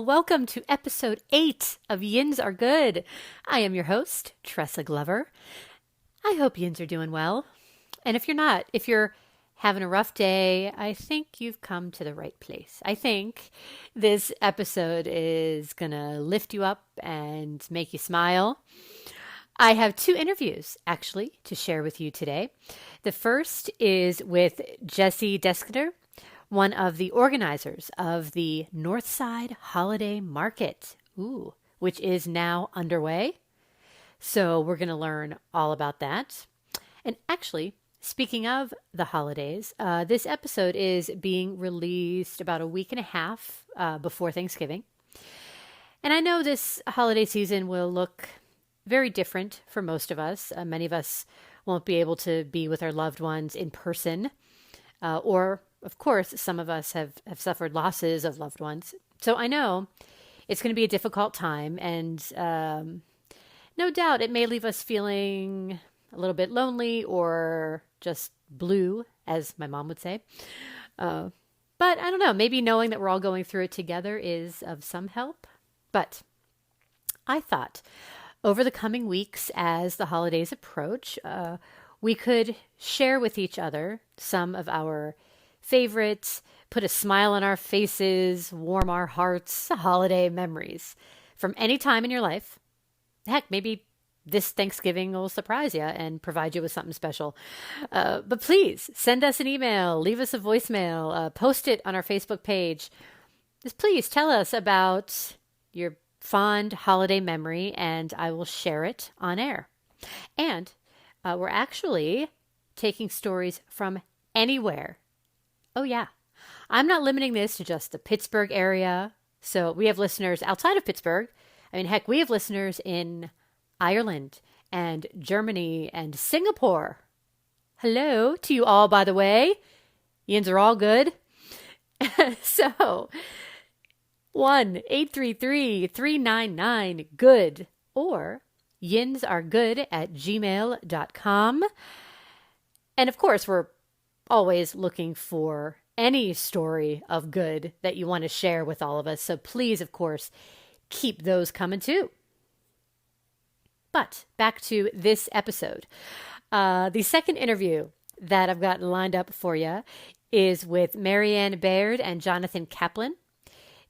Well, welcome to episode 8 of Yins Are Good. I am your host, Tressa Glover. I hope Yins are doing well. And if you're not, if you're having a rough day, I think you've come to the right place. I think this episode is going to lift you up and make you smile. I have 2 interviews, actually, to share with you today. The first is with Jessie Deskater, one of the organizers of the Northside Holiday Market, which is now underway. So we're going to learn all about that. And actually, speaking of the holidays, this episode is being released about a week and a half before Thanksgiving. And I know this holiday season will look very different for most of us. Many of us won't be able to be with our loved ones in person, or of course, some of us have suffered losses of loved ones. So I know it's going to be a difficult time, and no doubt it may leave us feeling a little bit lonely or just blue, as my mom would say. But I don't know, maybe knowing that we're all going through it together is of some help. But I thought over the coming weeks, as the holidays approach, we could share with each other some of our favorites, put a smile on our faces, warm our hearts, holiday memories from any time in your life. Heck, maybe this Thanksgiving will surprise you and provide you with something special. But please send us an email, leave us a voicemail, post it on our Facebook page. Just please tell us about your fond holiday memory, and I will share it on air. And we're actually taking stories from anywhere. Oh, yeah. I'm not limiting this to just the Pittsburgh area. So we have listeners outside of Pittsburgh. I mean, heck, we have listeners in Ireland and Germany and Singapore. Hello to you all, by the way. Yins are all good. So 1-833-399-GOOD or yinsaregood@gmail.com. And of course, we're always looking for any story of good that you want to share with all of us. So please, of course, keep those coming too. But back to this episode. The second interview that I've got lined up for you is with Marianne Baird and Jonathan Kaplan,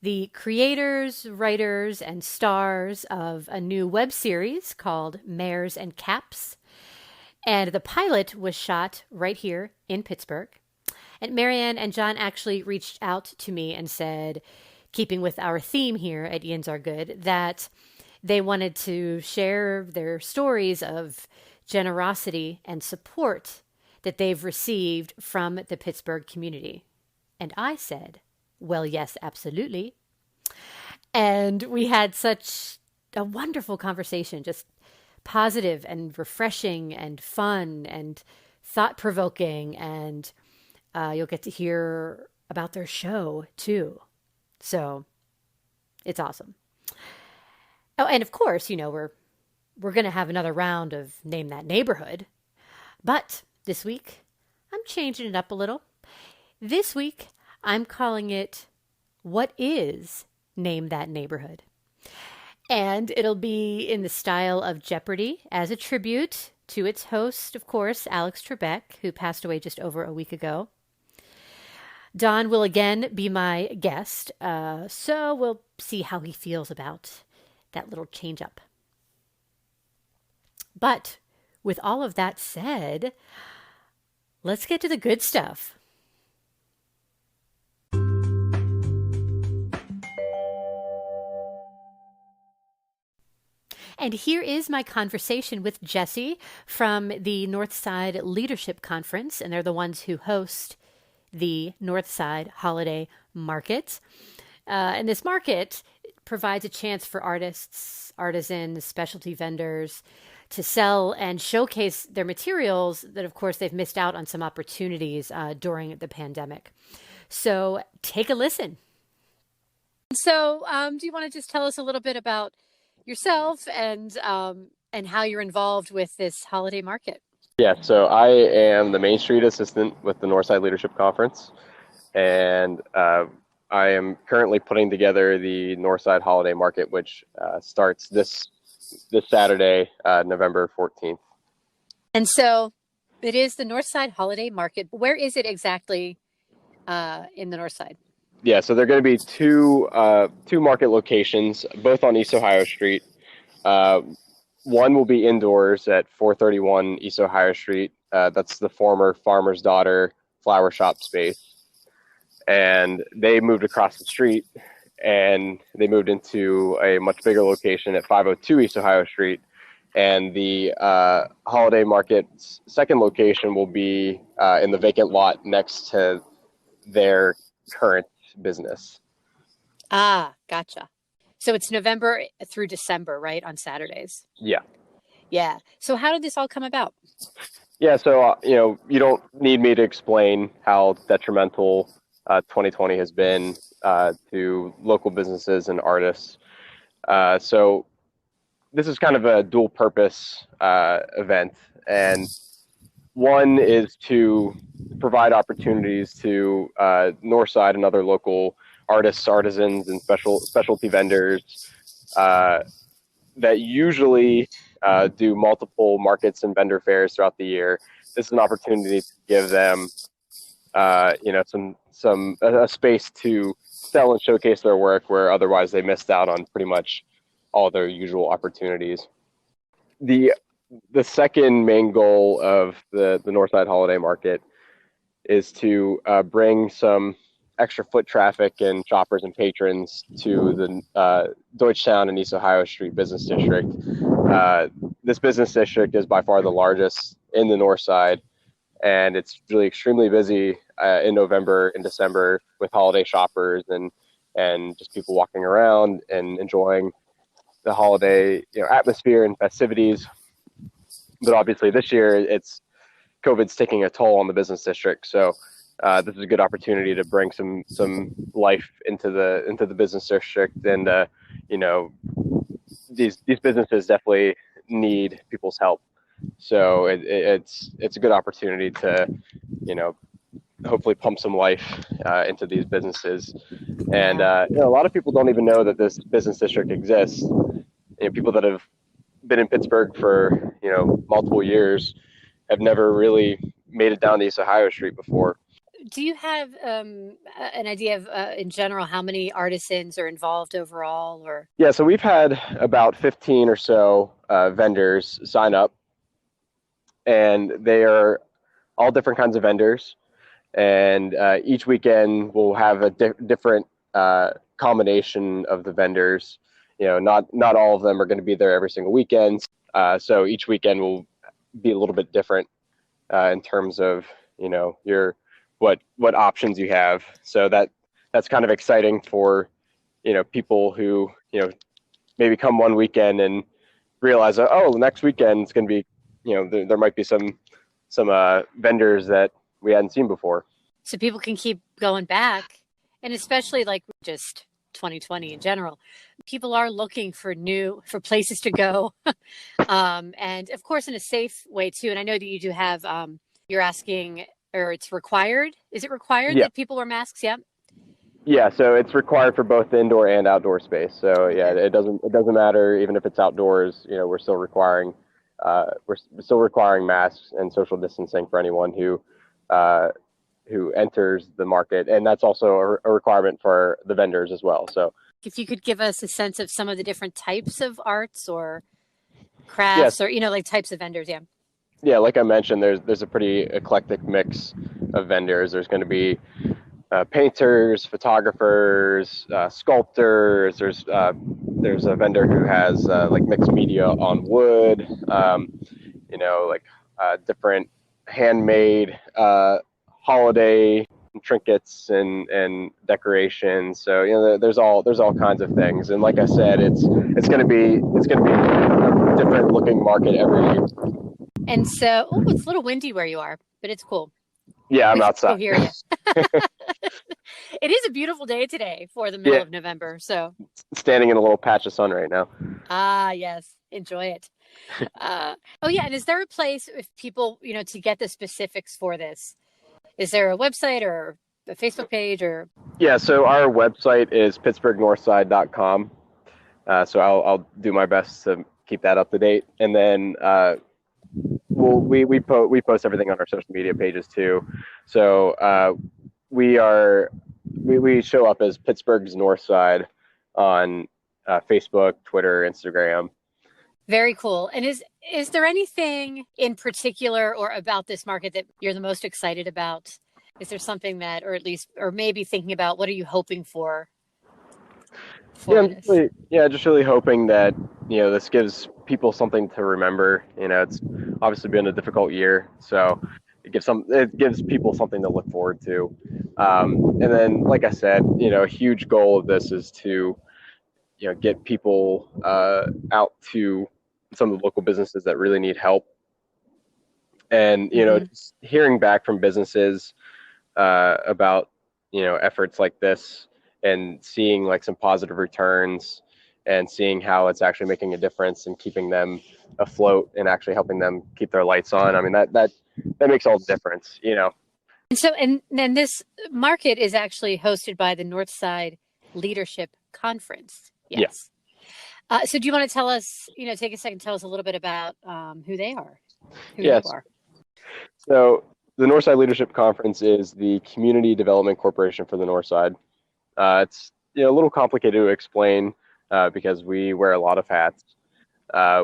the creators, writers, and stars of a new web series called Mares and Caps. And the pilot was shot right here in Pittsburgh. And Marianne and John actually reached out to me and said, keeping with our theme here at Yins Are Good, that they wanted to share their stories of generosity and support that they've received from the Pittsburgh community. And I said, well, yes, absolutely. And we had such a wonderful conversation, just positive and refreshing and fun and thought-provoking, and you'll get to hear about their show too. So it's awesome. Oh, and of course, you know, we're going to have another round of Name That Neighborhood. But this week, I'm changing it up a little. This week, I'm calling it What Is Name That Neighborhood? And it'll be in the style of Jeopardy, as a tribute to its host, of course, Alex Trebek, who passed away just over a week ago. Don will again be my guest, so we'll see how he feels about that little change up. But with all of that said, let's get to the good stuff. And here is my conversation with Jessie from the Northside Leadership Conference, and they're the ones who host the Northside Holiday Market. And this market provides a chance for artists, artisans, specialty vendors to sell and showcase their materials that, of course, they've missed out on some opportunities during the pandemic. So take a listen. So do you want to just tell us a little bit about yourself and how you're involved with this holiday market? Yeah, so I am the Main Street assistant with the Northside Leadership Conference, and I am currently putting together the Northside Holiday Market, which starts this Saturday, November 14th. And so it is the Northside Holiday Market. Where is it exactly in the North Side? Yeah, so there are going to be two market locations, both on East Ohio Street. Uh, One will be indoors at 431 East Ohio Street. That's the former Farmer's Daughter flower shop space. And they moved across the street and they moved into a much bigger location at 502 East Ohio Street. And the Holiday Market's second location will be in the vacant lot next to their current business. Ah, gotcha. So it's November through December, right? On Saturdays. Yeah. Yeah. So how did this all come about? Yeah, so you don't need me to explain how detrimental 2020 has been to local businesses and artists. So this is kind of a dual purpose event, and one is to provide opportunities to Northside and other local artists, artisans, and specialty vendors that usually do multiple markets and vendor fairs throughout the year. This is an opportunity to give them, a space to sell and showcase their work where otherwise they missed out on pretty much all their usual opportunities. The second main goal of the Northside Holiday Market is to bring some extra foot traffic and shoppers and patrons to the Deutschtown and East Ohio Street Business District. This business district is by far the largest in the North Side, and it's really extremely busy in November and December with holiday shoppers and just people walking around and enjoying the holiday atmosphere and festivities. But obviously this year COVID's taking a toll on the business district, so this is a good opportunity to bring some life into the business district, and these businesses definitely need people's help. So it's a good opportunity to hopefully pump some life into these businesses. And a lot of people don't even know that this business district exists. People that have been in Pittsburgh for multiple years have never really made it down to East Ohio Street before. Do you have an idea of, in general, how many artisans are involved overall? Or Yeah, so we've had about 15 or so vendors sign up, and they are all different kinds of vendors. And each weekend we'll have a different combination of the vendors. Not all of them are going to be there every single weekend. So each weekend will be a little bit different in terms of your what options you have. So that's kind of exciting for people who maybe come one weekend and realize that, oh, next weekend it's going to be there might be some vendors that we hadn't seen before. So people can keep going back, and especially like just 2020 in general, people are looking for places to go, and of course in a safe way too. And I know that you do have you're asking, or it's required. Is it required that people wear masks? Yeah. Yeah, so it's required for both the indoor and outdoor space. So yeah, it doesn't matter even if it's outdoors. We're still requiring masks and social distancing for anyone who enters the market, and that's also a requirement for the vendors as well. So if you could give us a sense of some of the different types of arts or crafts, or like types of vendors. Yeah, like I mentioned, there's a pretty eclectic mix of vendors. There's going to be painters, photographers, sculptors. There's a vendor who has like mixed media on wood, different handmade holiday trinkets and decorations. So there's all kinds of things. And like I said, it's going to be a different looking market every year. And so, it's a little windy where you are, but it's cool. Yeah, I'm outside. Hear you. It is a beautiful day today for the middle of November. So standing in a little patch of sun right now. Ah, yes. Enjoy it. And is there a place if people, to get the specifics for this? Is there a website or a Facebook page or? Yeah, so our website is pittsburghnorthside.com. So I'll do my best to keep that up to date, and then we post everything on our social media pages too. So we show up as Pittsburgh's North Side on Facebook, Twitter, Instagram. Very cool. And is there anything in particular or about this market that you're the most excited about? Is there something that, or at least, or maybe thinking about, what are you hoping for this? Just really hoping that this gives people something to remember. It's obviously been a difficult year, so it gives people something to look forward to. And then, like I said, a huge goal of this is to get people out to some of the local businesses that really need help. And just hearing back from businesses about efforts like this, and seeing like some positive returns, and seeing how it's actually making a difference and keeping them afloat and actually helping them keep their lights on. I mean, that makes all the difference. And so, and then this market is actually hosted by the Northside Leadership Conference. Yes. Yeah. So do you want to tell us, take a second, tell us a little bit about who they are, who you are? So the Northside Leadership Conference is the Community Development Corporation for the Northside. It's a little complicated to explain because we wear a lot of hats.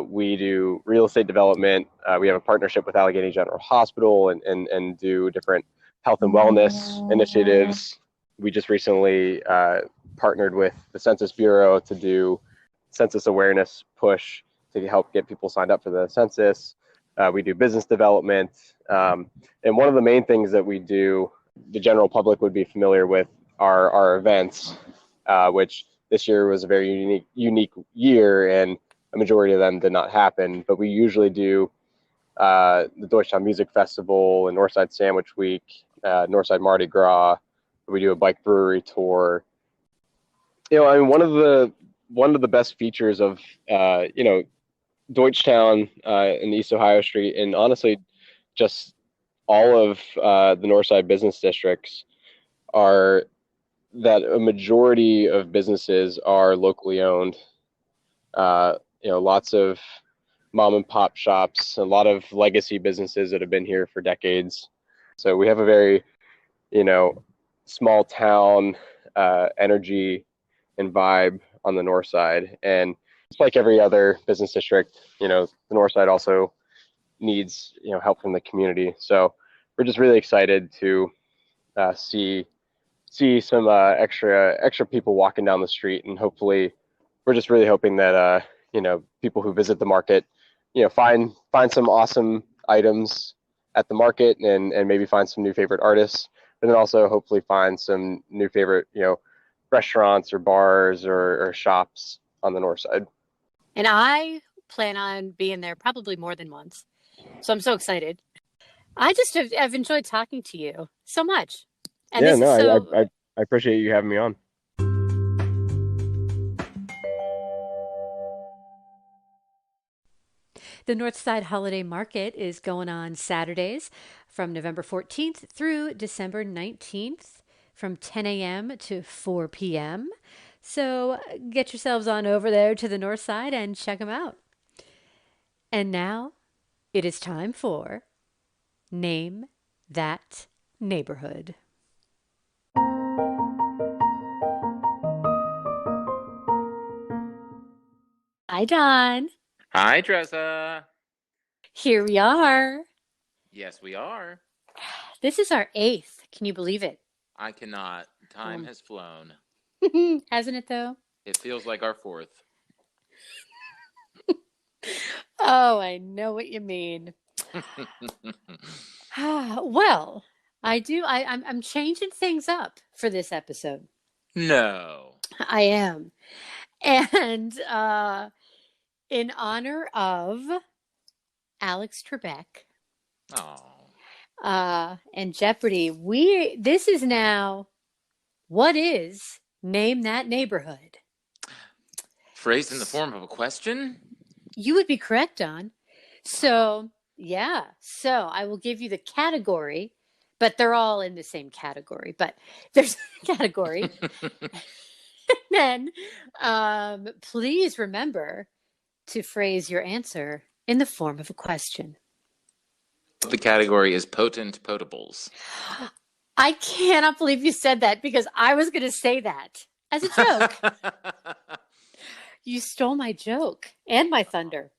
We do real estate development. We have a partnership with Allegheny General Hospital and do different health and wellness initiatives. We just recently partnered with the Census Bureau to do census awareness push to help get people signed up for the census. We do business development. And one of the main things that we do, the general public would be familiar with, are our events, which this year was a very unique year, and a majority of them did not happen. But we usually do the Deutschtown Music Festival and Northside Sandwich Week, Northside Mardi Gras. We do a bike brewery tour. I mean, one of the best features of Deutschtown and East Ohio Street, and honestly just all of the Northside business districts, are that a majority of businesses are locally owned. Lots of mom and pop shops, a lot of legacy businesses that have been here for decades. So we have a very, small town energy and vibe on the north side. And it's like every other business district, the north side also needs, help from the community. So we're just really excited to see some extra people walking down the street, and hopefully we're just really hoping that people who visit the market find some awesome items at the market, and maybe find some new favorite artists, and then also hopefully find some new favorite restaurants or bars or shops on the north side. And I plan on being there probably more than once, so I'm so excited. I just have enjoyed talking to you so much. And I appreciate you having me on. The Northside Holiday Market is going on Saturdays from November 14th through December 19th from 10 a.m. to 4 p.m. So get yourselves on over there to the Northside and check them out. And now it is time for Name That Neighborhood. Hi, Don. Hi, Tressa. Here we are. Yes, we are. This is our 8th. Can you believe it? I cannot. Time has flown. Hasn't it, though? It feels like our 4th. Oh, I know what you mean. Well, I do. I'm changing things up for this episode. No. I am. And in honor of Alex Trebek and Jeopardy, this is now, what is Name That Neighborhood? Phrased in the form of a question? You would be correct, Don. So, yeah. So I will give you the category, but they're all in the same category. But there's a category. Then please remember to phrase your answer in the form of a question. The category is potent potables. I cannot believe you said that because I was going to say that as a joke. You stole my joke and my thunder.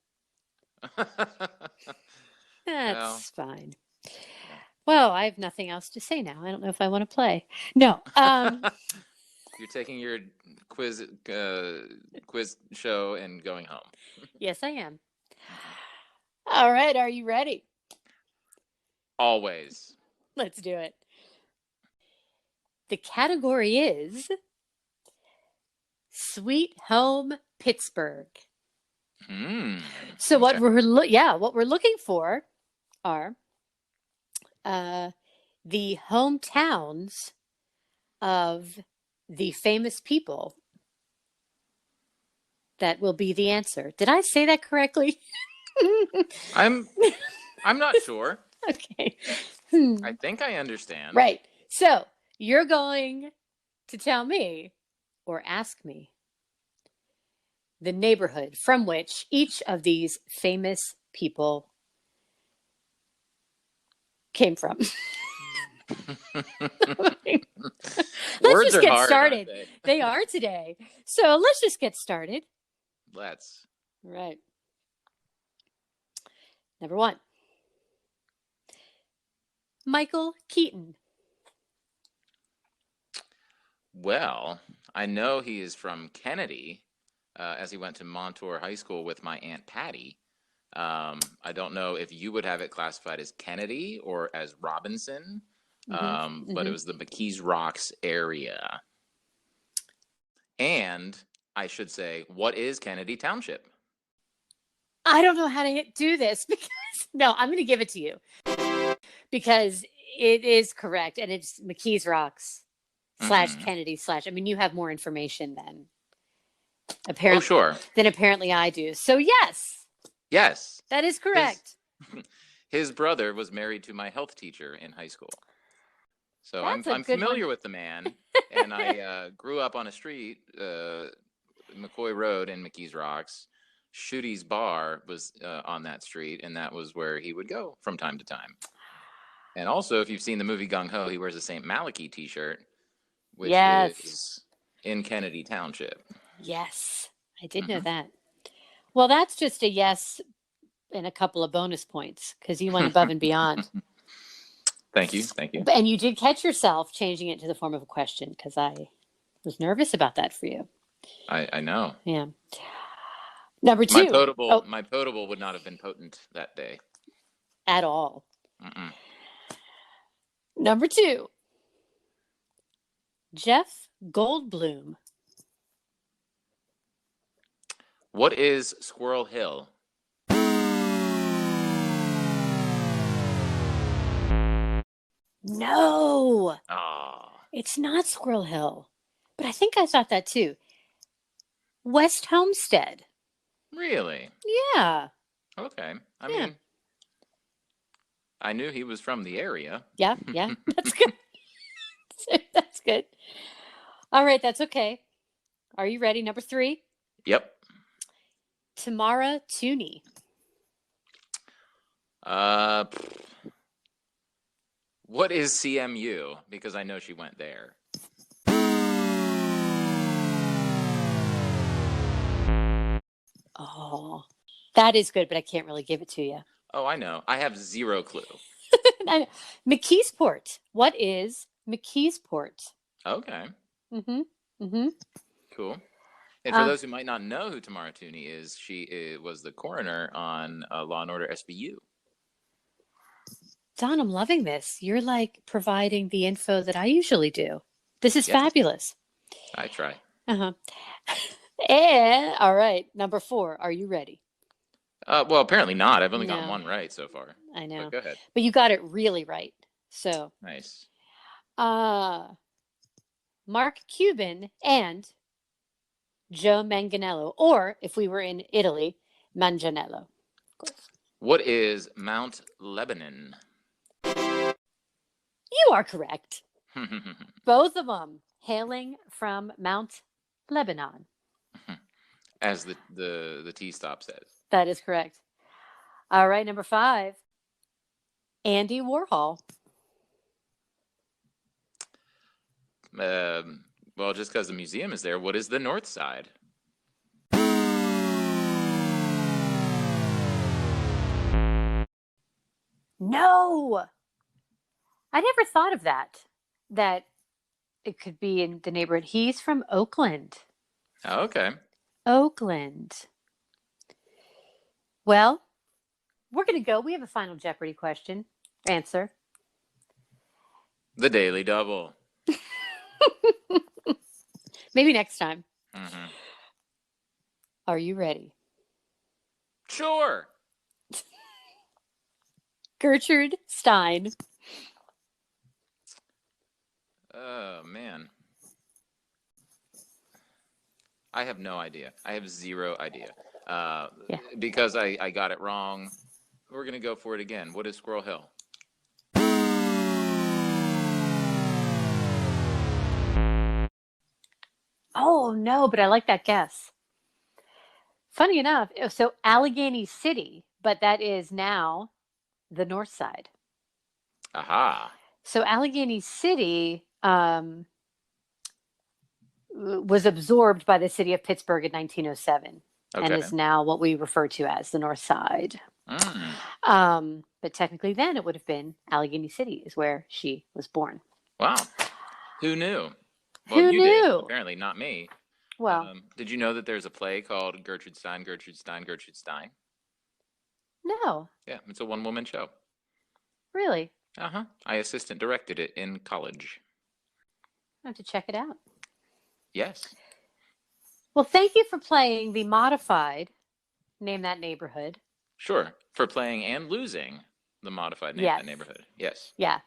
That's fine. Well, I have nothing else to say now. I don't know if I want to play. No. You're taking your quiz show and going home. Yes, I am. All right. Are you ready? Always. Let's do it. The category is Sweet Home Pittsburgh. So what we're looking for are the hometowns of the famous people that will be the answer. Did I say that correctly? I'm not sure. Okay. I think I understand. Right. So you're going to tell me or ask me the neighborhood from which each of these famous people came from. Let's just get started. They are today. So let's just get started. Let's. Right. Number 1. Michael Keaton. Well, I know he is from Kennedy, as he went to Montour High School with my Aunt Patty. I don't know if you would have it classified as Kennedy or as Robinson, but it was the McKees Rocks area. And I should say, what is Kennedy Township? I don't know how to do this because I'm going to give it to you because it is correct. And it's McKees Rocks / Kennedy / I mean, you have more information than apparently I do. So yes, that is correct. His brother was married to my health teacher in high school. So I'm familiar with the man. And I grew up on a street, McCoy Road in McKees Rocks. Shooty's Bar was on that street, and that was where he would go from time to time. And also, if you've seen the movie Gung Ho, he wears a St. Malachi t-shirt, which is in Kennedy Township. Yes, I did know that. Well, that's just a yes and a couple of bonus points because you went above and beyond. Thank you. And you did catch yourself changing it to the form of a question because I was nervous about that for you. I know. Yeah. Number 2. My potable would not have been potent that day. At all. Number 2. Jeff Goldblum. What is Squirrel Hill? No. Oh. It's not Squirrel Hill. But I think I thought that too. West Homestead. Really? Yeah. Okay. I mean, I knew he was from the area. Yeah. That's good. That's good. All right, that's okay. Are you ready? Number 3? Yep. Tamara Tooney. What is CMU? Because I know she went there. Oh, that is good, but I can't really give it to you. Oh, I know. I have zero clue. McKeesport. What is McKeesport? Okay. Cool. And for those who might not know who Tamara Tooney is, she was the coroner on Law and Order SVU. Don, I'm loving this. You're like providing the info that I usually do. This is fabulous. I try. And all right, number 4. Are you ready? Well, apparently not. I've only gotten one right so far. I know. But go ahead. But you got it really right. So nice. Mark Cuban and Joe Manganiello, or if we were in Italy, Manganiello. Of course. What is Mount Lebanon? You are correct. Both of them hailing from Mount Lebanon. As the T stop says. That is correct. All right, number 5. Andy Warhol. Well, just because the museum is there, what is the north side? No! I never thought of that it could be in the neighborhood. He's from Oakland. Oh, okay. Oakland. Well, we're going to go. We have a final Jeopardy question. Answer. The Daily Double. Maybe next time. Mm-hmm. Are you ready? Sure. Gertrude Stein. Oh, man. I have no idea. I have zero idea. Because I got it wrong. We're going to go for it again. What is Squirrel Hill? Oh, no, but I like that guess. Funny enough, so Allegheny City, but that is now the north side. Aha. So Allegheny City was absorbed by the city of Pittsburgh in 1907 and is now what we refer to as the north side. But technically then it would have been Allegheny City is where she was born. Wow. Who knew? Well, Who you knew? Did, apparently, not me. Well, did you know that there's a play called Gertrude Stein, Gertrude Stein, Gertrude Stein? no, Yeah, it's a one-woman show. really. Uh-huh. I assistant directed it in college. I have to check it out. Yes. Well, thank you for playing the modified Name That Neighborhood. Sure. For playing and losing the modified Name That Neighborhood. Yes. Yeah.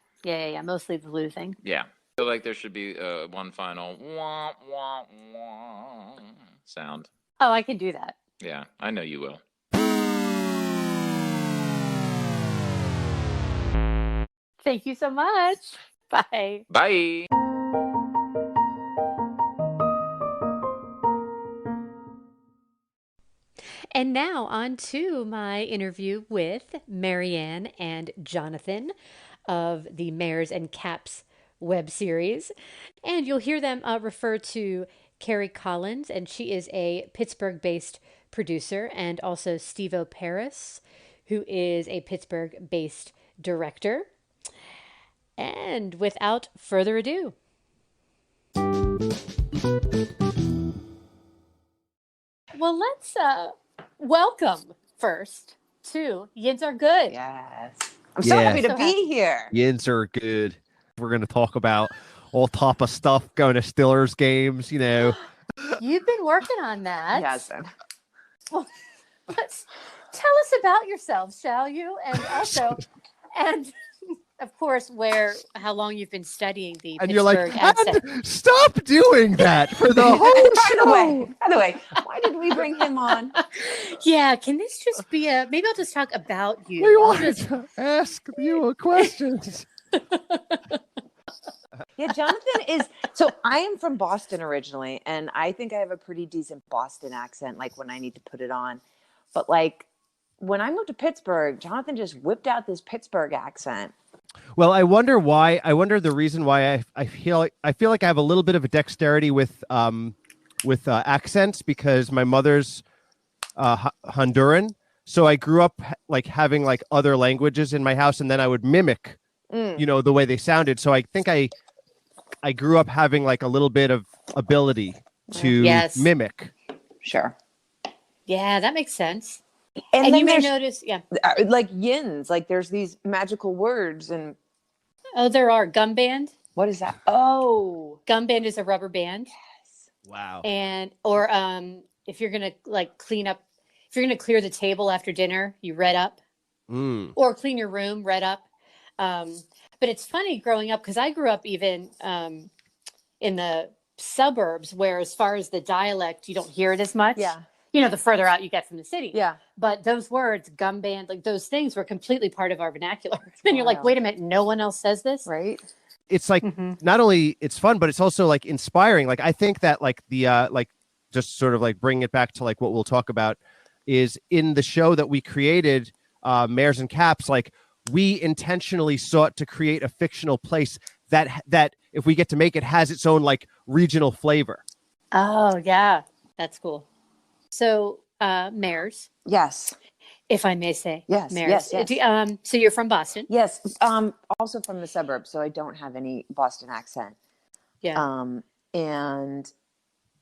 Mostly the losing. Yeah. I feel like there should be one final wah, wah, wah sound. Oh, I can do that. Yeah, I know you will. Thank you so much. Bye. Bye. And now on to my interview with Marianne and Jonathan of the Mares and Caps web series. And you'll hear them refer to Carrie Collins, and she is a Pittsburgh-based producer, and also Steve-O Paris, who is a Pittsburgh-based director. And without further ado, well, let's welcome first to Yins Are Good. Yes. I'm so happy to be here. Yins Are Good. We're going to talk about all type of stuff, going to Steelers games, you know. You've been working on that. Yes. Well, let's tell us about yourselves, shall you? And also, and of course, how long you've been studying the and Pittsburgh you're like, accent. and stop doing that for the whole By the way, why did we bring him on? Yeah, can this just be maybe I'll just talk about you. We wanted to ask you questions. Yeah, Jonathan is. So I am from Boston originally, and I think I have a pretty decent Boston accent, like when I need to put it on. But like when I moved to Pittsburgh, Jonathan just whipped out this Pittsburgh accent. Well, I wonder why. I wonder the reason why I feel like I have a little bit of a dexterity with accents because my mother's Honduran, so I grew up like having like other languages in my house, and then I would mimic, you know, the way they sounded. So I think I grew up having like a little bit of ability to mimic. Sure. Yeah, that makes sense. And you may notice, like yins, like there's these magical words and. Oh, there are gum band. What is that? Oh, gum band is a rubber band. Yes. Wow. And or if you're gonna like clear the table after dinner, you red up. Or clean your room, red up. But it's funny growing up because I grew up even in the suburbs where, as far as the dialect, you don't hear it as much. Yeah. You know, the further out you get from the city. Yeah. But those words, gum band, like those things were completely part of our vernacular. Then you're like, wait a minute, no one else says this? Right. it's like not only it's fun, but it's also like inspiring. Like I think that like the like just sort of like bring it back to like what we'll talk about is in the show that we created, Mares and Caps, like we intentionally sought to create a fictional place that if we get to make it has its own like regional flavor. Oh yeah, that's cool. So Mares, Yes. if I may say, Yes. Mares. Yes. So you're from Boston. Yes. Also from the suburbs, so I don't have any Boston accent. Yeah. And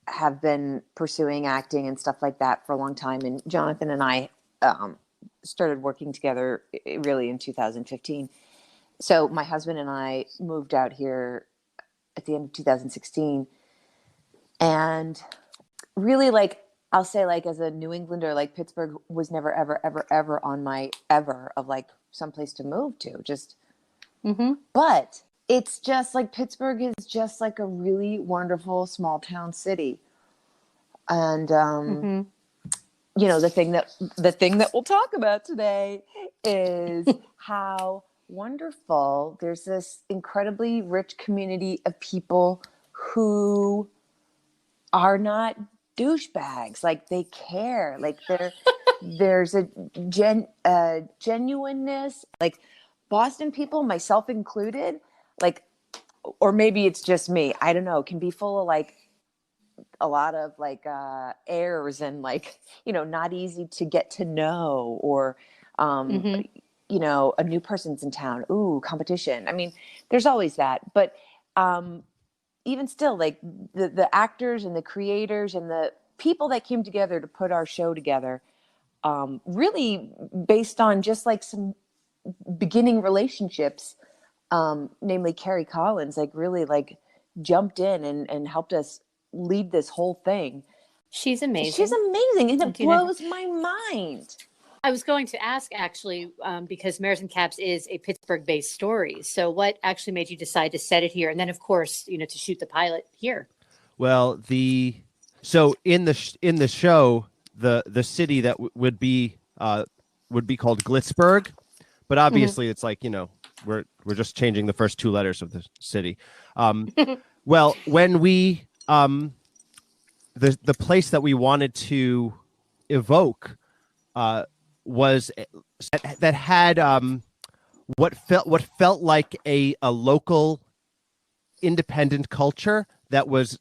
have been pursuing acting and stuff like that for a long time. And Jonathan and I started working together really in 2015. So my husband and I moved out here at the end of 2016. And really, like, I'll say, like, as a New Englander, like, Pittsburgh was never, ever, ever, ever on my ever of, like, someplace to move to. Just, but it's just, like, Pittsburgh is just, like, a really wonderful small town city. And, you know, the thing that we'll talk about today is how wonderful there's this incredibly rich community of people who are not douchebags. Like, they care. Like, there's a genuineness. Like, Boston people, myself included, like, or maybe it's just me, I don't know, can be full of like a lot of like airs and like, you know, not easy to get to know, or you know, a new person's in town, ooh, competition. I mean, there's always that, but even still, like the actors and the creators and the people that came together to put our show together, really based on just like some beginning relationships, namely Carrie Collins, like really like jumped in and helped us lead this whole thing. She's amazing. She's amazing, and it blows my mind. I was going to ask actually, because Mares and Caps is a Pittsburgh-based story. So what actually made you decide to set it here? And then, of course, you know, to shoot the pilot here? Well, so in the show, the city that would be called Glitzburg, but obviously it's like, you know, we're just changing the first two letters of the city. Well, when we the place that we wanted to evoke was that had what felt like a local independent culture that was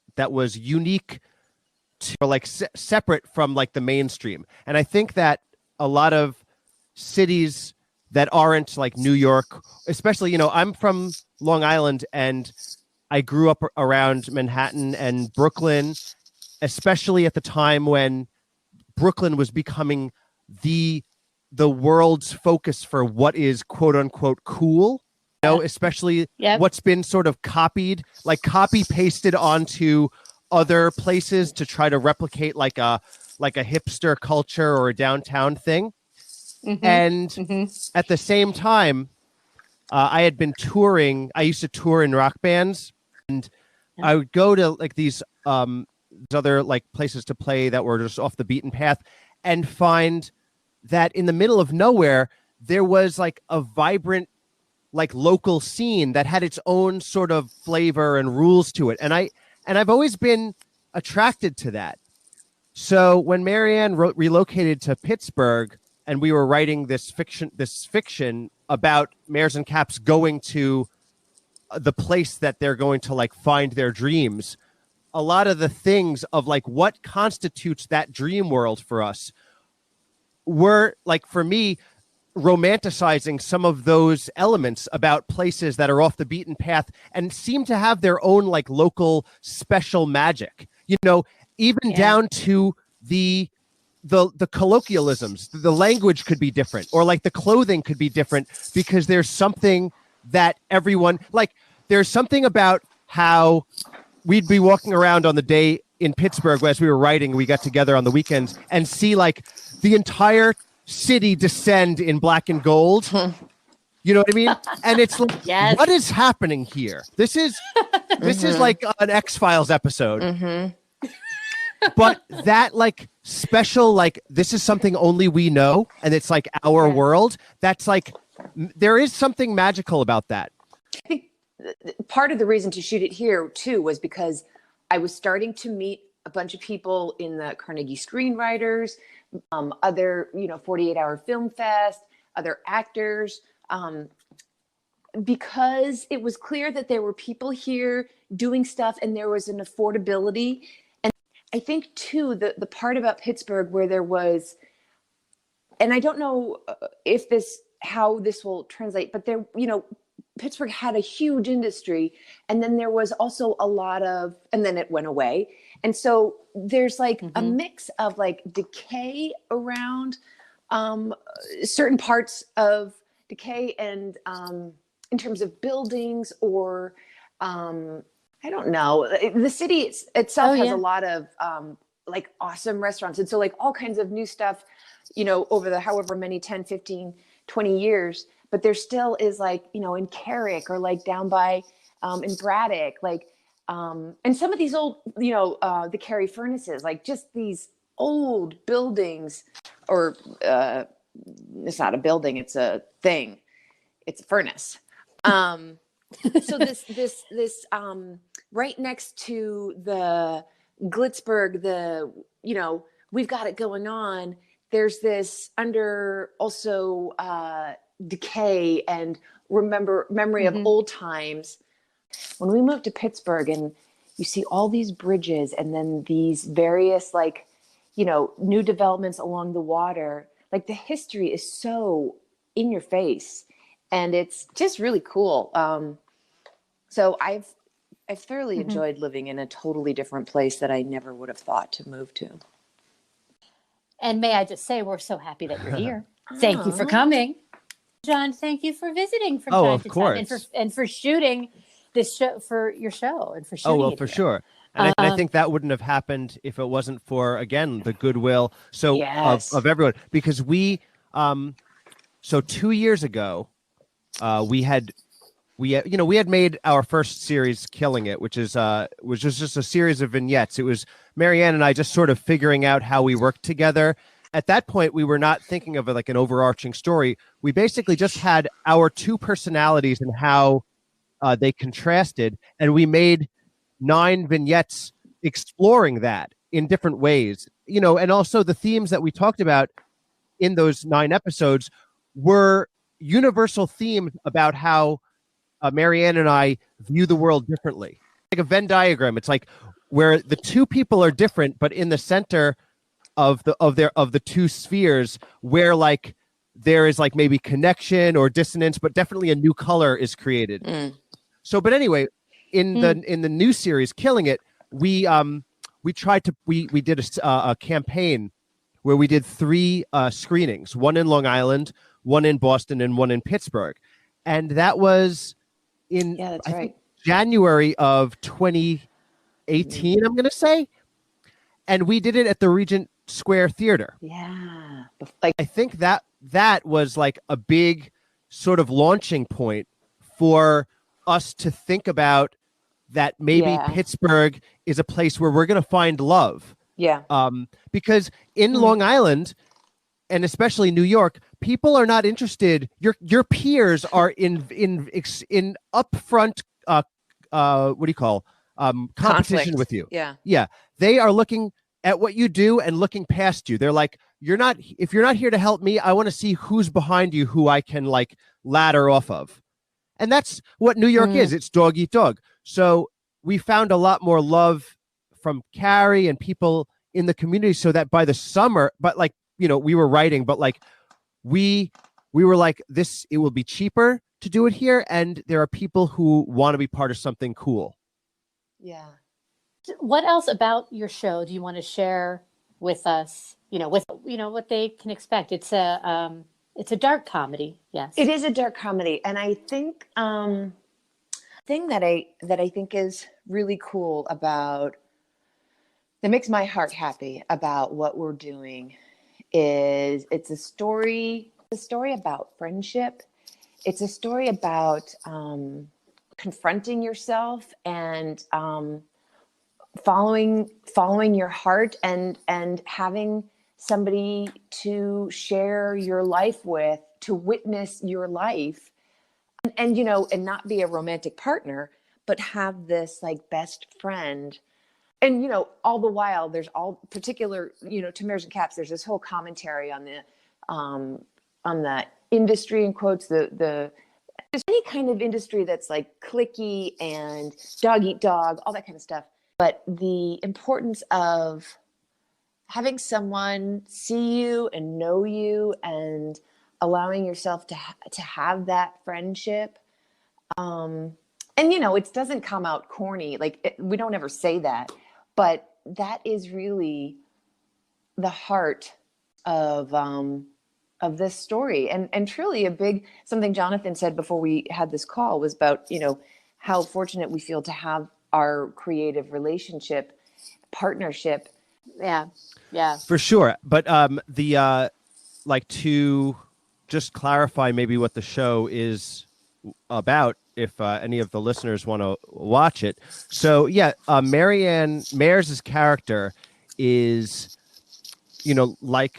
unique to, like, separate from like the mainstream. And I think that a lot of cities that aren't like New York, especially, you know, I'm from Long Island and I grew up around Manhattan and Brooklyn, especially at the time when Brooklyn was becoming the world's focus for what is quote unquote cool, you know, especially what's been sort of copy pasted onto other places to try to replicate like a hipster culture or a downtown thing. And at the same time, I had been touring. I used to tour in rock bands, and I would go to like these other like places to play that were just off the beaten path, and find that in the middle of nowhere there was like a vibrant like local scene that had its own sort of flavor and rules to it. And I've always been attracted to that. So when Marianne relocated to Pittsburgh and we were writing this fiction about Mares and Caps going to the place that they're going to like find their dreams, a lot of the things of like what constitutes that dream world for us were, like, for me, romanticizing some of those elements about places that are off the beaten path and seem to have their own like local special magic, you know, even down to the colloquialisms. The language could be different, or like the clothing could be different, because there's something that everyone, like, there's something about how we'd be walking around on the day in Pittsburgh as we were writing, we got together on the weekends, and see like the entire city descend in black and gold. You know what I mean? And it's like, what is happening here? This is like an X-Files episode. But that like special, like, this is something only we know, and it's like our world. That's like, there is something magical about that. part of the reason to shoot it here too was because I was starting to meet a bunch of people in the Carnegie Screenwriters, other, 48-hour Film Fest, other actors, because it was clear that there were people here doing stuff and there was an affordability. And I think too, the part about Pittsburgh where there was, and I don't know how this will translate, but there, Pittsburgh had a huge industry, and then there was also a lot of, and then it went away. And so there's like a mix of like decay around certain parts of decay and in terms of buildings or I don't know. The city itself has a lot of like awesome restaurants. And so like all kinds of new stuff, over the however many 10, 15, 20 years. But there still is like, in Carrick or like down by in Braddock, like, and some of these old, the Carey furnaces, like just these old buildings or it's not a building, it's a thing. It's a furnace. So this right next to the Glitzberg, we've got it going on. There's this under also decay and memory of old times. When we moved to Pittsburgh and you see all these bridges and then these various like, new developments along the water, like the history is so in your face and it's just really cool. So I've thoroughly enjoyed living in a totally different place that I never would have thought to move to. And may I just say, we're so happy that you're here. Thank you for coming. John, thank you for visiting from time to time and for shooting this show for your show and for shooting. Oh, well, for sure. And I think that wouldn't have happened if it wasn't for, again, the goodwill of everyone. Because so 2 years ago, we had made our first series, Killing It, which was just a series of vignettes. It was Marianne and I just sort of figuring out how we worked together. At that point, we were not thinking of like an overarching story. We basically just had our two personalities and how they contrasted, and we made 9 vignettes exploring that in different ways. And also the themes that we talked about in those 9 episodes were universal themes about how Marianne and I view the world differently. Like a Venn diagram. It's like where the two people are different, but in the center of the two spheres where like there is like maybe connection or dissonance, but definitely a new color is created. So, but anyway, in the new series, Killing It, we did a campaign where we did 3 screenings, one in Long Island, one in Boston, and one in Pittsburgh. And that was in think January of 2018, I'm going to say. And we did it at the Regent Square Theater. Yeah. I think that was like a big sort of launching point for us to think about that maybe Pittsburgh is a place where we're going to find love. Yeah. Because in Long Island, and especially New York, people are not interested. Your peers are in upfront what do you call competition Conflict. with you. Yeah. They are looking at what you do and looking past you. They're like, if you're not here to help me, I want to see who's behind you, who I can like ladder off of. And that's what New York is. It's dog eat dog. So we found a lot more love from Carrie and people in the community, so that by the summer, but like, we were writing, but like we were like, it will be cheaper to do it here. And there are people who want to be part of something cool. Yeah. What else about your show do you want to share with us? What they can expect. It's a dark comedy. Yes, it is a dark comedy, and I think thing that I think is really cool about that makes my heart happy about what we're doing is it's a story about friendship. It's a story about confronting yourself and following your heart and having somebody to share your life with, to witness your life. and you know, and not be a romantic partner, but have this like best friend. And you know, all the while there's all particular, you know, to Mares and Caps, there's this whole commentary on the industry, in quotes, the any kind of industry that's like cliquey and dog eat dog, all that kind of stuff. But the importance of having someone see you and know you and allowing yourself to have that friendship. And, you know, it doesn't come out corny. Like we don't ever say that, but that is really the heart of this story. And truly a big, something Jonathan said before we had this call was about, you know, how fortunate we feel to have our creative relationship, partnership. Yeah. Yeah. For sure. But like to just clarify maybe what the show is about, if any of the listeners want to watch it. So yeah, Marianne Mayers's character is, you know, like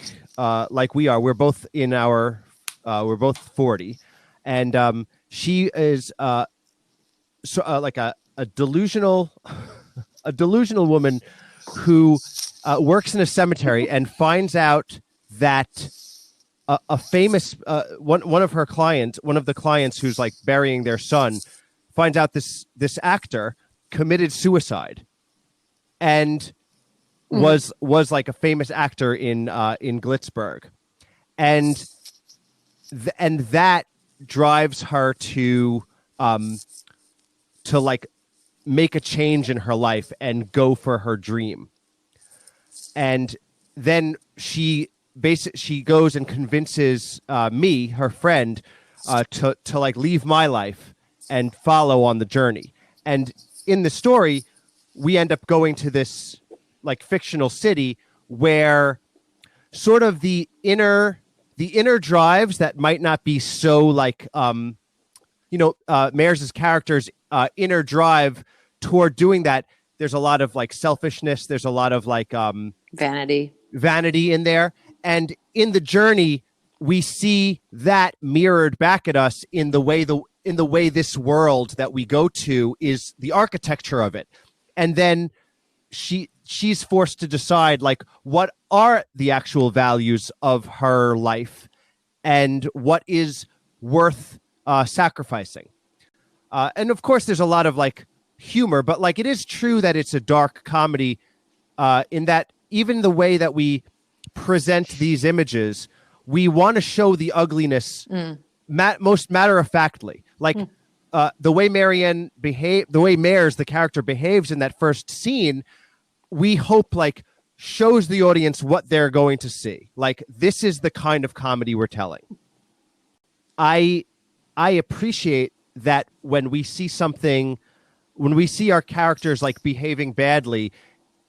we are. We're both in our we're both 40, and she is like a delusional a delusional woman who works in a cemetery and finds out that a famous one of the clients who's like burying their son finds out this actor committed suicide and was like a famous actor in Glitzburg, and that drives her to like make a change in her life and go for her dream. And then she goes and convinces me, her friend, to like leave my life and follow on the journey. And in the story, we end up going to this like fictional city where sort of the inner drives that might not be so like Mayers's character's inner drive toward doing that. There's a lot of like selfishness. There's a lot of like vanity in there. And in the journey, we see that mirrored back at us in the way this world that we go to is the architecture of it. And then she's forced to decide like what are the actual values of her life and what is worth sacrificing. And of course, there's a lot of like humor, but like it is true that it's a dark comedy in that even the way that we present these images, we want to show the ugliness most matter-of-factly. Like the way Mayers, the character, behaves in that first scene, we hope like shows the audience what they're going to see. Like this is the kind of comedy we're telling. I appreciate that when we see our characters like behaving badly,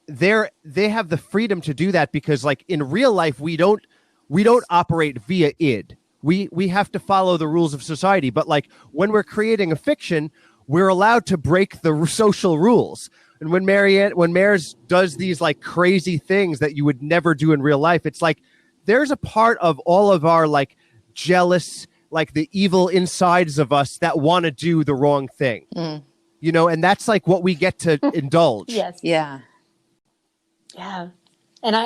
they have the freedom to do that because like in real life we don't operate via id. We have to follow the rules of society, but like when we're creating a fiction, we're allowed to break the social rules. And when Mayers does these like crazy things that you would never do in real life, it's like there's a part of all of our like jealous, like the evil insides of us that want to do the wrong thing. You know, and that's like what we get to indulge. Yes. Yeah. Yeah. And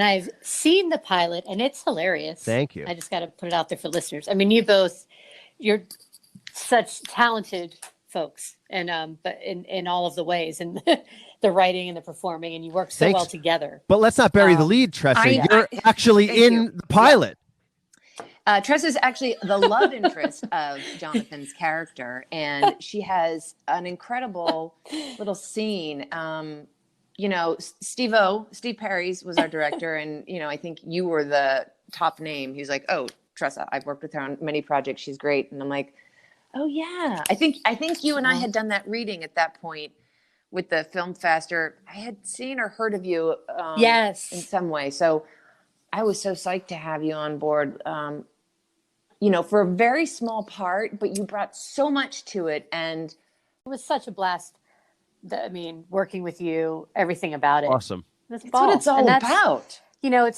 I've seen the pilot and it's hilarious. Thank you. I just got to put it out there for listeners. I mean, you're such talented folks and but in all of the ways and the writing and the performing, and you work so well together. But let's not bury the lead, Tressa. You're actually in the pilot. Tressa's actually the love interest of Jonathan's character, and she has an incredible little scene. You know, Steve Perry's was our director, and you know, I think you were the top name. He was like, "Oh, Tressa, I've worked with her on many projects. She's great." And I'm like, "Oh yeah." I think you and I had done that reading at that point with the Film Faster. I had seen or heard of you, yes, in some way. So I was so psyched to have you on board. You know, for a very small part, but you brought so much to it, and it was such a blast. I mean, working with you, everything about it. Awesome. That's what it's all about. You know,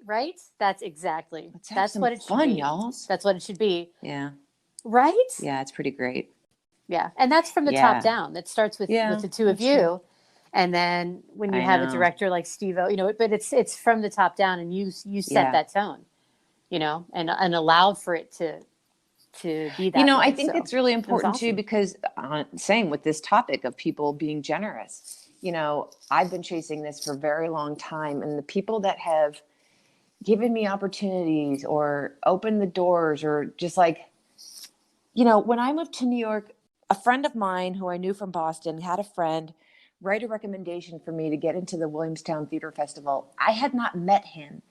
right? That's exactly. That's what it should be. Y'all. That's what it should be. Yeah. Right? Yeah, it's pretty great. Yeah. And that's from the top down. That starts with the two of you. True. And then when you have a director like Steve-O, but it's from the top down, and you set that tone, and allowed for it to be that way. I think it's really important too, because same with this topic of people being generous. I've been chasing this for a very long time, and the people that have given me opportunities or opened the doors, or just like, when I moved to New York, a friend of mine who I knew from Boston had a friend write a recommendation for me to get into the Williamstown Theater Festival. I had not met him.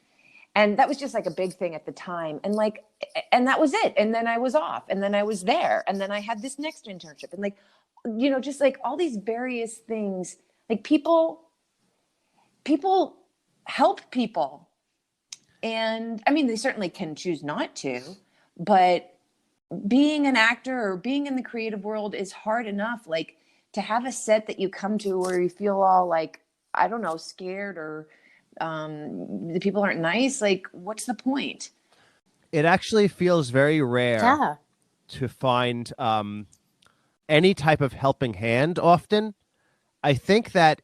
And that was just like a big thing at the time. And that was it. And then I was off, and then I was there. And then I had this next internship, and just like all these various things, like people help people. And I mean, they certainly can choose not to, but being an actor or being in the creative world is hard enough. Like, to have a set that you come to where you feel all like, I don't know, scared, or the people aren't nice. Like, what's the point? It actually feels very rare to find any type of helping hand often. I think that,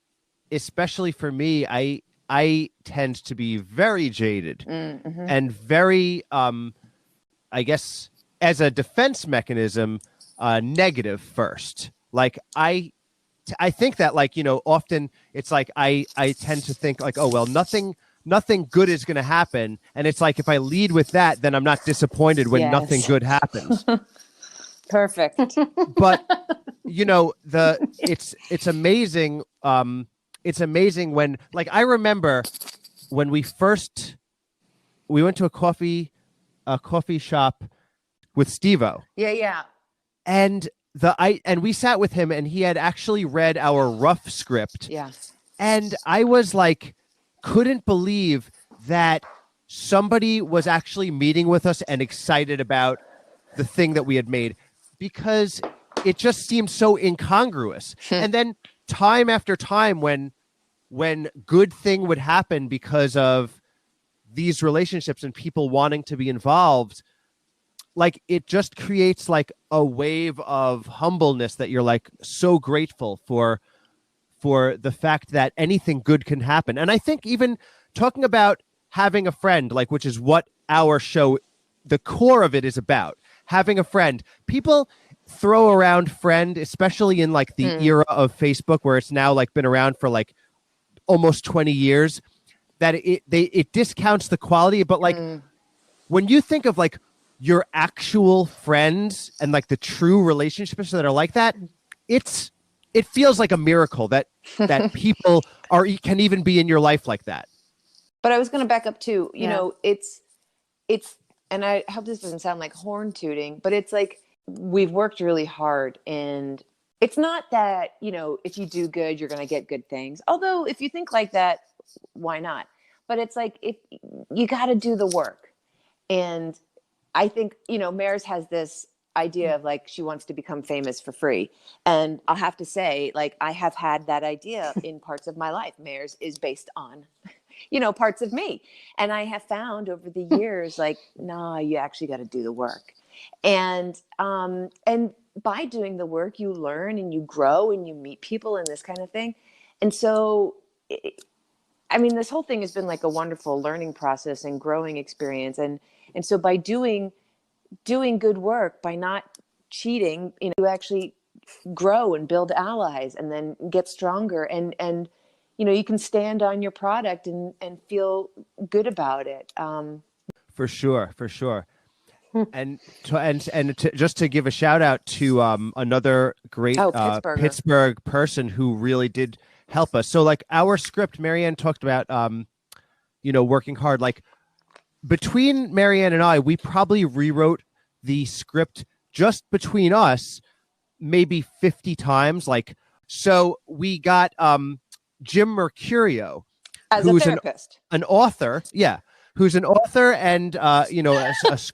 especially for me, I tend to be very jaded and very, I guess, as a defense mechanism, negative first. Like, I think that, like, often it's like I tend to think like, oh, well, nothing good is going to happen. And it's like, if I lead with that, then I'm not disappointed when nothing good happens. Perfect. But, it's amazing. It's amazing when, like, I remember when we went to a coffee shop with Steve-O. Yeah. And we sat with him, and he had actually read our rough script. Yeah. And I was like, couldn't believe that somebody was actually meeting with us and excited about the thing that we had made, because it just seemed so incongruous. And then time after time, when good thing would happen because of these relationships and people wanting to be involved, like, it just creates like a wave of humbleness that you're like so grateful for the fact that anything good can happen. And I think even talking about having a friend, like, which is what our show, the core of it is about, having a friend. People throw around friend, especially in like the era of Facebook, where it's now like been around for like almost 20 years, that it discounts the quality. But like, when you think of like your actual friends and like the true relationships that are like that, it feels like a miracle that people can even be in your life like that. But I was going to back up too. It's, and I hope this doesn't sound like horn tooting, but it's like, we've worked really hard, and it's not that, if you do good, you're going to get good things. Although if you think like that, why not? But it's like, if you got to do the work. And I think, Mares has this idea of like, she wants to become famous for free. And I'll have to say, like, I have had that idea in parts of my life. Mares is based on, parts of me. And I have found over the years, like, nah, you actually got to do the work. And by doing the work, you learn and you grow and you meet people and this kind of thing. And so, this whole thing has been like a wonderful learning process and growing experience. And so by doing good work, by not cheating, you actually grow and build allies and then get stronger. And you can stand on your product and feel good about it. For sure. And just to give a shout out to another great Pittsburgh person who really did help us. So like, our script, Marianne talked about, working hard. Like, between Marianne and I, we probably rewrote the script just between us maybe 50 times. Like, so we got Jim Mercurio, who's a therapist, an author. Yeah. Who's an author and, a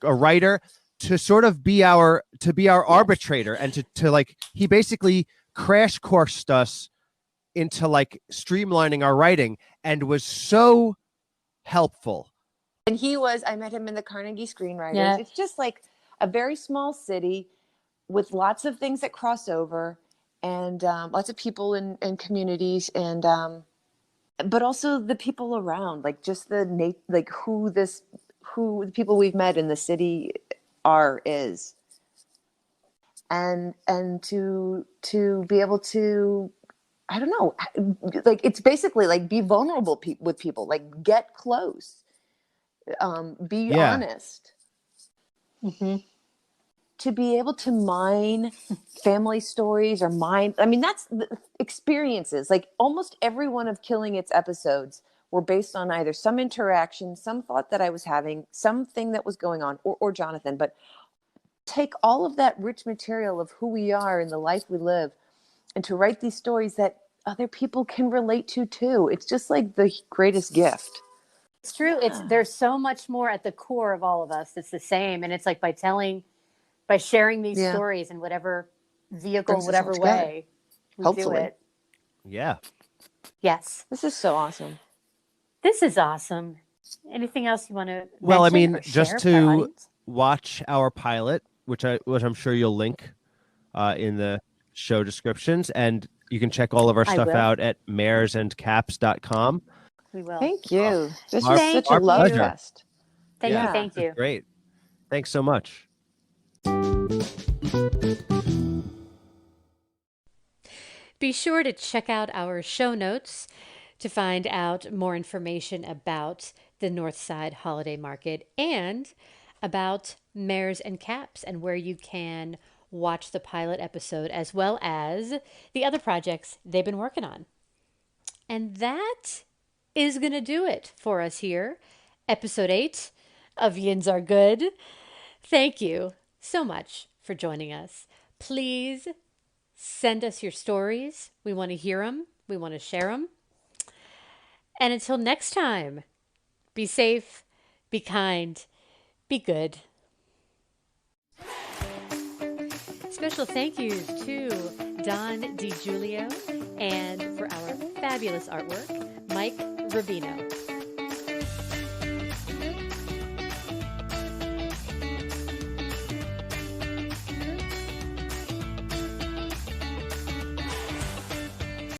writer, to sort of be our arbitrator, and to like, he basically crash coursed us into like streamlining our writing, and was so helpful. And I met him in the Carnegie Screenwriters. Yeah. It's just like a very small city with lots of things that cross over, and lots of people and communities, and but also the people around, like just like who the people we've met in the city is, and to be able to, I don't know, like it's basically like be vulnerable with people, like get close, be honest. Mm-hmm. To be able to mine family stories, or that's the experiences. Like almost every one of Killing It's episodes were based on either some interaction, some thought that I was having, something that was going on, or Jonathan. But take all of that rich material of who we are and the life we live, and to write these stories that other people can relate to too. It's just like the greatest gift. It's true. There's so much more at the core of all of us. It's the same. And it's like by sharing these stories in whatever vehicle, whatever way we do it. Yeah. Yes. This is so awesome. This is awesome. Anything else you want to Well, I mention mean, or just share to with our audience? watch our pilot, which I'm sure you'll link in the show descriptions, and you can check all of our stuff out at maresandcaps.com. We will. Thank you. This Our- was such a love pleasure. fest. Thank you. Great. Thanks so much. Be sure to check out our show notes to find out more information about the Northside Holiday Market and about Mares and Caps, and where you can watch the pilot episode as well as the other projects they've been working on. And that is going to do it for us here. Episode 8 of Yins Are Good. Thank you so much for joining us. Please send us your stories. We want to hear them. We want to share them. And until next time, be safe, be kind, be good. Special thank yous to Don DiGiulio, and for our fabulous artwork, Mike Rubino.